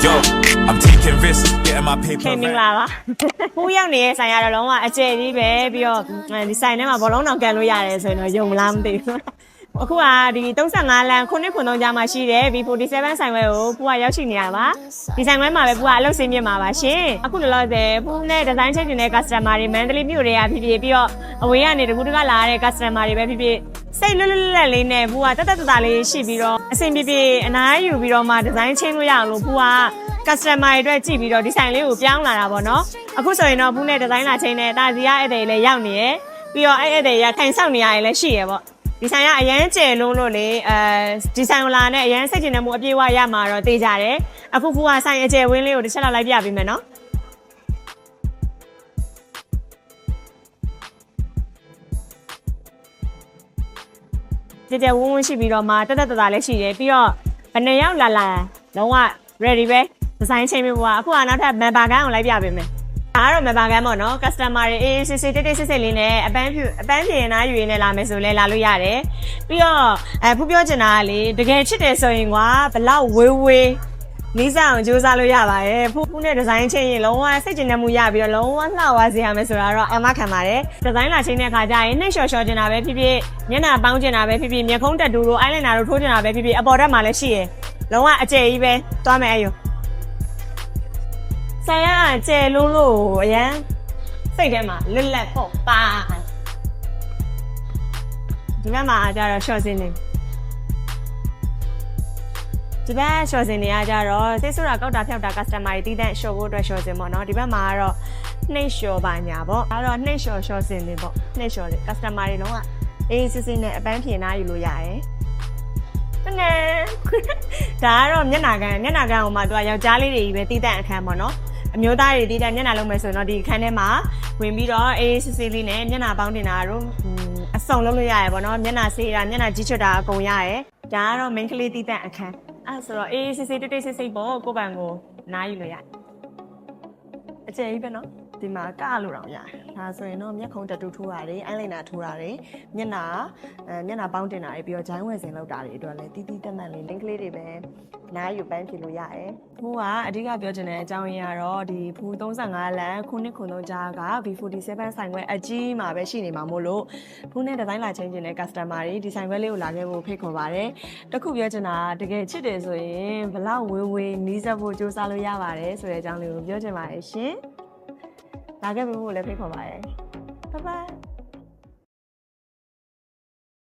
Yo, I'm taking risks, getting my paper မင်္ဂလာပါ။ဖူးရောက်နေတဲ့ဆိုင်ရတော့လုံးဝအကျယ်ကြီးပဲပြီးတော့ဒီဆိုင်ထဲမှာဘောလုံးတောင်ကန်လို့ရတယ်ဆိုရင်တော့ယုံမလားမသိဘူး။အခုကဒီ35လမ်း993ကြားမှာရှိတဲ့ V47 ဆိုင်ဝဲကိုဖူးကရောက်ရှိနေရပါ။ဒီဆိုင်ဝဲမှာပဲဖူးကအလုပ်ဆင်းပြမှာပါရှင်။အခုလောလောဆယ်ဖူးနဲ့ဒီဇိုင်းချက်တင်တဲ့ customer တွေမန္တလေးမြို့တွေကဖြစ်ဖြစ်ပြီးတော့အဝေးကနေတကူတကလာတဲ့ customer တွေပဲဖြစ်ဖြစ်စိတ်လွတ်လွတ်လပ်လေးနဲ့ဖူးကတက်တက်တာလေးရှိပြီးတော့အဆင်ပြေပြေအနားယူပြီးတော့မှဒီဇိုင်းချင်းလို့ရအောင်လို့ဖူးကcustomer တွေအတွက်ကြည့်ပြီးတော့ဒီဆိုင်လေးကိုပြောင်းလာတာပေါ့နော်အခုဆိုရင်တော့ဘူးနဲ့ဒီဇိုင်းလာချင်းနဲ့တာစီရဧည့်သည်လည်းရောက်နေရယ်ပြီးတော့အဲ့ဧည့်သည်ရခိုင်ဆောက်နေရတယ်လည်းရှိရယ်ပေါ့ဒီဆိုင်ကအရန်ကျယ်လုံးလို့လေဒီဆိုင်ကိုလာနဲ့အရန်စိတ်ကျင်နေမှုအပြည့်အဝရမှာတော့သိကြတယ်အခုဘူးကဆိုင်အကျယ်ဝင်းလေးကိုတစ်ချက်လောက်လိုက်ပြပေးမယ်နော်ကြည်ကြဝန်းဝန်းရှိပြီးတော့မှတက်တက်တာလည်းရှိတယ်ပြီးတော့ဘယ်နှစ်ယောက်လာလုံးဝ ready ပဲဒီဇိုင်းချင်းမျိုးကအခုကနောက်ထပ် member ကန်းကိုလိုက်ပြပေးမယ်ဒါကတော့ member ကန်းပေါ့နော် customer တွေအေးစစ်စစ်တိတ်တိတ်စစ်စစ်လေးနဲ့အပန်းဖြေနားယူရင်းနဲ့လာမယ်ဆိုလဲလာလို့ရတယ်ပြီးတော့ဖူးပြောချင်တာကလေတကယ်ချစ်တယ်ဆိုရင်ကွာဘလောက်ဝေးနီးစပ်အောင်ကြိုးစားလို့ရပါတယ်ဖူးနဲ့ဒီဇိုင်းချင်းရင်လုံးဝစိတ်ကျင်နေမှုရပြီးတော့လုံးဝလှဝစေရမယ်ဆိုတာတော့အမခံပါတယ်ဒီဇိုင်းလာချင်းတဲ့ခါကျရင်နှိမ့်လျှော်ချင်တာပဲဖြစ်ဖြစ်မျက်နှာပေါင်းချင်တာပဲဖြစ်ဖြစ်မျက်ခုံးတက်တူတို့ eyeliner တို့ထိုးချင်တာပဲဖြစ်ဖြစ်အပေါ်တက်မှာလည်းရှိရယ်လုံးဝအကျယ်ကြီးပဲသွားမယ်အယူဆိုင်ရကျယ်လုံးလို့အရန်စိတ်ထဲမှာလွတ်လပ်ဖို့ပါဒီဘက်မှာကျတော့ short စင်းနေဒီဘက် short စင်းနေကကျတော့စိတ်ဆိုးတာကောက်တာဖျောက်တာ customer တွေတီးတန့် short ဖို့အတွက် short စင်းပေါ့နော်ဒီဘက်မှာကတော့နှိမ့်လျှော်ပါညာပေါ့ဒါတော့နှိမ့်လျှော် short စင်းနေပေါ့နှိမ့်လျှော်တယ် customer တွေလုံးဝအေးစစ်စစ်နဲ့အပန်းဖြေနားယူလို့ရတယ်နဲဒါကတော့မျက်နှာကန်ဟိုမှာသူကယောက်ျားလေးတွေကြီးပဲတီးတန့်အခန်းပေါ့နော်အမျိုးသားတွေတီးတန့်မျက်နှာလုံးမယ်ဆိုတော့ဒီအခန်းထဲမှာဝင်ပြီးတော့အေးစစ်စစ်လေးနဲ့မျက်နှာပေါင်းတင်တာတို့အစုံလုံးလို့ရရပေါ့နော်မျက်နှာဆေးတာမျက်နှာကြီးချွတ်တာအကုန်ရရဒါကတော့ main ကလေးတီးတန့်အခန်းအဲ့ဆိုတော့အေးစစ်စစ်တိတ်တိတ်စစ်စစ်ပေါ့ကိုပန်ကိုနားယူလို့ရအကျယ်ကြီးပဲနော်ဒီမှာကလို့တော့ရတယ်ဒါဆိုရင်တော့မျက်ခုံးတတူထိုးရတယ်အိုင်လိုင်နာထိုးရတယ်မျက်နှာပေါင်းတင်တာတွေပြီးတော့ဂျိုင်းဝယ်စင်လောက်တာတွေအတွက်လည်းတီးတီးတက်တက်လေး link လေးတွေပဲနားယူပန်းဖြေလို့ရတယ်ဖူးကအဓိကပြောချင်တဲ့အကြောင်းရင်းကတော့ဒီဖူး35လမ်း993ကြားက V47 ဆိုင်ခွဲအကြီးမှာပဲရှိနေမှာမို့လို့ဖူးနဲ့ဒီဇိုင်းလာချင်းတဲ့ customer တွေဒီဆိုင်ခွဲလေးကိုလာခဲ့ဖို့ဖိတ်ခေါ်ပါတယ်တခုပြောချင်တာတကယ်ချစ်တယ်ဆိုရင်ဘလောက်ဝေးနီးစပ်ဖို့စူးစမ်းလို့ရပါတယ်ဆိုတဲ့အကြောင်းလေးကိုပြောချင်ပါတယ်ရှင်လာခဲ့ဖို့လည်းဖိတ်ခေါ်ပါတယ် bye bye